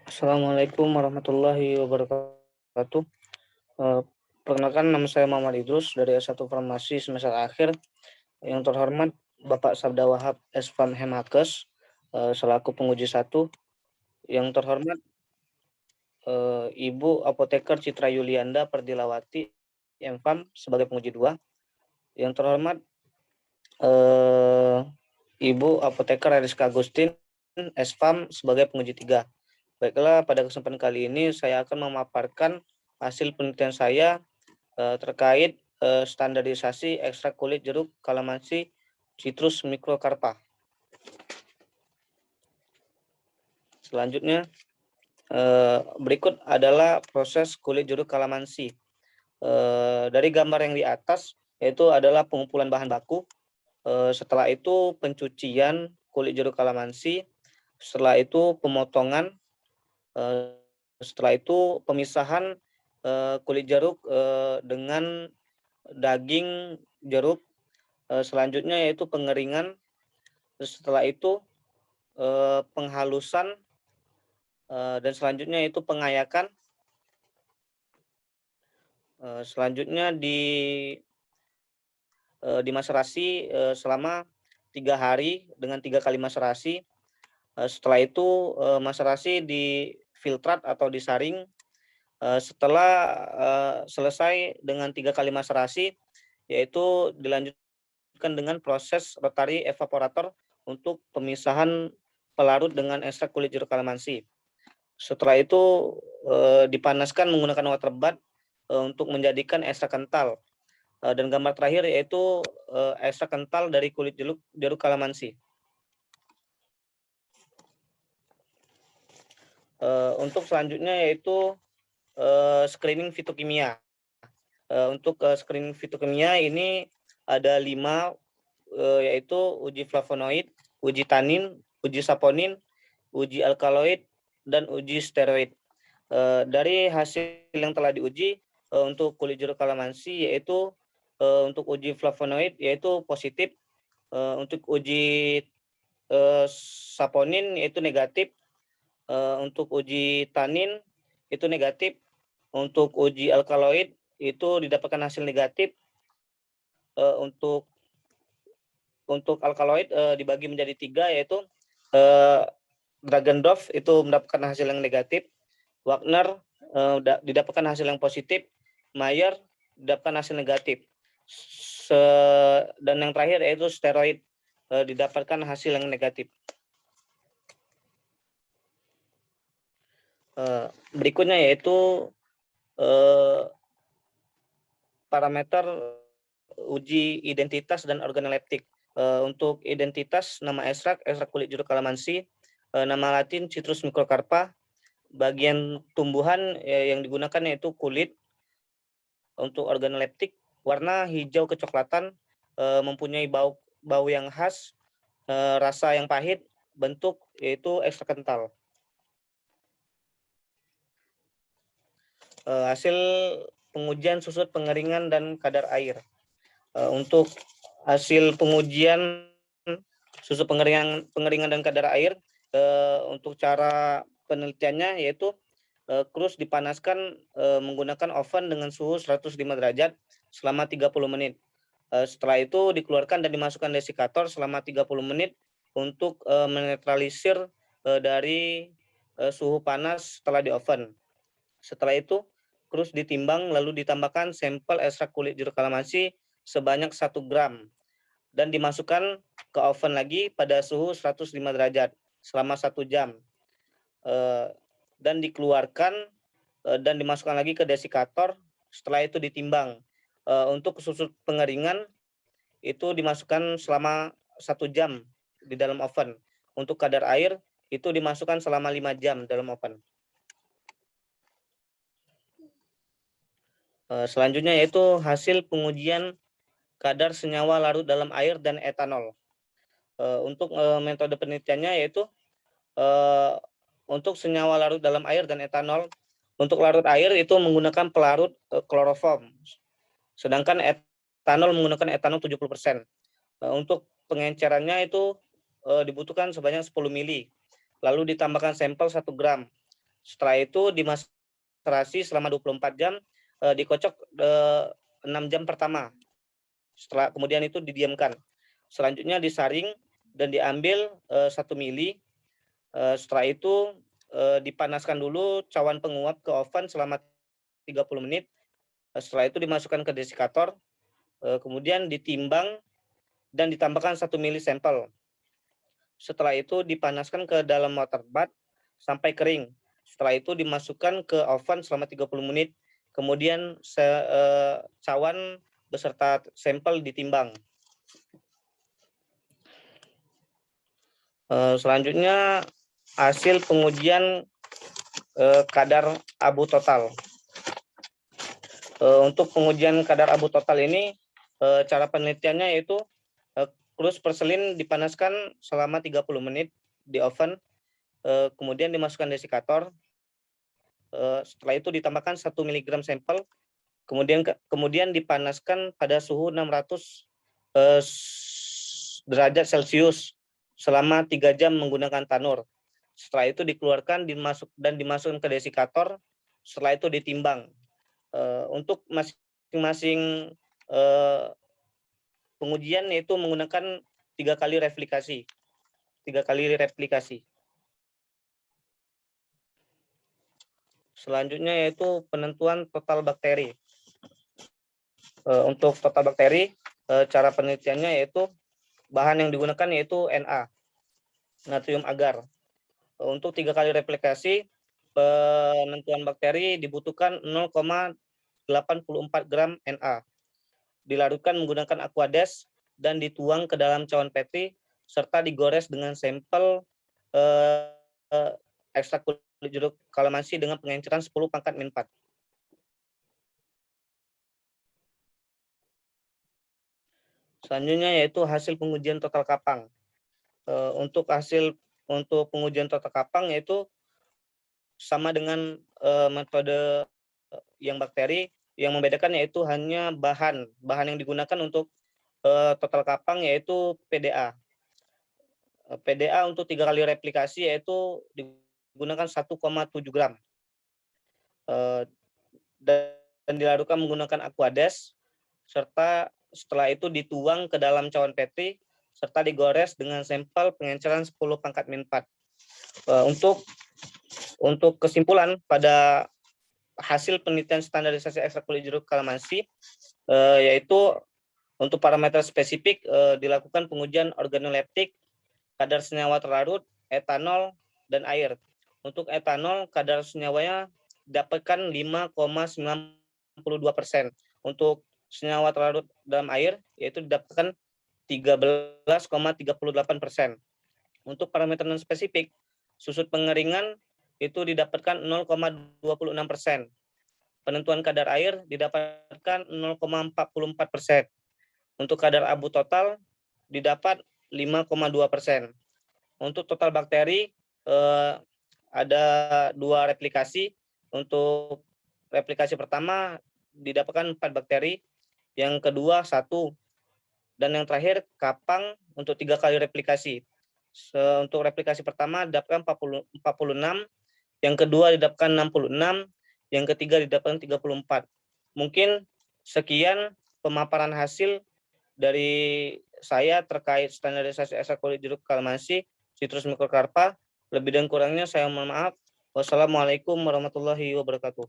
Assalamualaikum warahmatullahi wabarakatuh. Eh, Perkenalkan, nama saya Muhammad Idrus dari S1 Farmasi semester akhir. Yang terhormat Bapak Sabda Wahab Esfam Hemakes selaku penguji 1. Yang terhormat Ibu Apoteker Citra Yulianda Perdilawati Emfam sebagai penguji 2. Yang terhormat eh, Ibu Apoteker Ariska Agustin Esfam sebagai penguji 3. Baiklah, pada kesempatan kali ini saya akan memaparkan hasil penelitian saya terkait standarisasi ekstrak kulit jeruk kalamansi Citrus microcarpa. Selanjutnya, berikut adalah proses kulit jeruk kalamansi. Dari gambar yang di atas, yaitu adalah pengumpulan bahan baku. Setelah itu pencucian kulit jeruk kalamansi. Setelah itu pemotongan. Setelah itu pemisahan kulit jeruk dengan daging jeruk. Selanjutnya yaitu pengeringan. Setelah itu penghalusan, dan selanjutnya itu pengayakan. Selanjutnya dimaserasi selama 3 hari dengan 3 kali maserasi. Setelah itu maserasi difiltrat atau disaring. Setelah selesai dengan 3 kali maserasi, yaitu dilanjutkan dengan proses rotary evaporator untuk pemisahan pelarut dengan ekstrak kulit jeruk kalamansi. Setelah itu dipanaskan menggunakan water bath untuk menjadikan ekstrak kental. Dan gambar terakhir yaitu ekstrak kental dari kulit jeruk kalamansi. Untuk selanjutnya yaitu screening fitokimia. Untuk screening fitokimia ini ada 5, yaitu uji flavonoid, uji tanin, uji saponin, uji alkaloid, dan uji steroid. Dari hasil yang telah diuji untuk kulit jeruk kalamansi yaitu untuk uji flavonoid yaitu positif, untuk uji saponin yaitu negatif, untuk uji tanin itu negatif, untuk uji alkaloid itu didapatkan hasil negatif. Untuk alkaloid dibagi menjadi 3 yaitu Dragendorf itu mendapatkan hasil yang negatif, Wagner didapatkan hasil yang positif, Mayer didapatkan hasil negatif. Dan yang terakhir yaitu steroid didapatkan hasil yang negatif. Berikutnya yaitu parameter uji identitas dan organoleptik. Untuk identitas, nama ekstrak kulit jeruk kalamansi, nama latin Citrus microcarpa, bagian tumbuhan yang digunakan yaitu kulit. Untuk organoleptik, warna hijau kecoklatan, mempunyai bau yang khas, rasa yang pahit, bentuk yaitu ekstrak kental. Hasil pengujian susut pengeringan dan kadar air. Untuk hasil pengujian susut pengeringan dan kadar air, untuk cara penelitiannya yaitu krus dipanaskan menggunakan oven dengan suhu 105 derajat selama 30 menit. Setelah itu dikeluarkan dan dimasukkan desikator selama 30 menit untuk menetralisir dari suhu panas setelah di oven. Setelah itu krus ditimbang lalu ditambahkan sampel ekstrak kulit jeruk kalamansi sebanyak 1 gram dan dimasukkan ke oven lagi pada suhu 105 derajat selama 1 jam. Dan dikeluarkan dan dimasukkan lagi ke desikator. Setelah itu ditimbang. Untuk susut pengeringan itu dimasukkan selama 1 jam di dalam oven. Untuk kadar air itu dimasukkan selama 5 jam dalam oven. Selanjutnya yaitu hasil pengujian kadar senyawa larut dalam air dan etanol. Untuk metode penelitiannya yaitu untuk senyawa larut dalam air dan etanol. Untuk larut air itu menggunakan pelarut kloroform, sedangkan etanol menggunakan etanol 70%. Untuk pengencerannya itu dibutuhkan sebanyak 10 mili, lalu ditambahkan sampel 1 gram. Setelah itu dimaserasi selama 24 jam, dikocok 6 jam pertama. Setelah kemudian itu didiamkan. Selanjutnya disaring dan diambil 1 mili. Setelah itu dipanaskan dulu cawan penguap ke oven selama 30 menit. Setelah itu dimasukkan ke desikator, kemudian ditimbang dan ditambahkan 1 mili sampel. Setelah itu dipanaskan ke dalam water bath sampai kering. Setelah itu dimasukkan ke oven selama 30 menit. Kemudian cawan beserta sampel ditimbang. Selanjutnya hasil pengujian kadar abu total. Untuk pengujian kadar abu total ini, cara penelitiannya yaitu krus porselin dipanaskan selama 30 menit di oven, kemudian dimasukkan desikator. Setelah itu ditambahkan 1 mg sampel, kemudian dipanaskan pada suhu 600 derajat Celcius selama 3 jam menggunakan tanur. Setelah itu dikeluarkan dimasukkan ke desikator. Setelah itu ditimbang. Untuk masing-masing pengujian yaitu menggunakan 3 kali replikasi. Selanjutnya yaitu penentuan total bakteri. Untuk total bakteri, cara penelitiannya yaitu bahan yang digunakan yaitu Na, natrium agar. Untuk 3 kali replikasi, penentuan bakteri dibutuhkan 0,84 gram Na. Dilarutkan menggunakan Aquades dan dituang ke dalam cawan Petri serta digores dengan sampel ekstrak kulit jeruk kalamansi dengan pengenceran 10⁻⁴. Selanjutnya yaitu hasil pengujian total kapang. Untuk pengujian total kapang yaitu sama dengan metode yang bakteri. Yang membedakan yaitu hanya bahan yang digunakan untuk total kapang yaitu PDA. PDA untuk 3 kali replikasi yaitu digunakan 1,7 gram. Dan dilarutkan menggunakan Aquades, serta setelah itu dituang ke dalam cawan Petri serta digores dengan sampel pengenceran 10⁻⁴. Untuk kesimpulan pada hasil penelitian standarisasi ekstrak kulit jeruk kalamansi, yaitu untuk parameter spesifik dilakukan pengujian organoleptik, kadar senyawa terlarut, etanol, dan air. Untuk etanol, kadar senyawanya dapatkan 5,92%. Untuk senyawa terlarut dalam air, yaitu didapatkan 13,38%. Untuk parameter non spesifik, susut pengeringan itu didapatkan 0,26%. Penentuan kadar air didapatkan 0,44%. Untuk kadar abu total didapat 5,2%. Untuk total bakteri ada 2 replikasi. Untuk replikasi pertama didapatkan 4 bakteri, yang kedua 1, dan yang terakhir kapang untuk 3 kali replikasi. Untuk replikasi pertama didapatkan 46, yang kedua didapatkan 66, yang ketiga didapatkan 34. Mungkin sekian pemaparan hasil dari saya terkait standarisasi ekstrak kulit jeruk kalamansi Citrus microcarpa. Lebih dan kurangnya saya mohon maaf. Wassalamualaikum warahmatullahi wabarakatuh.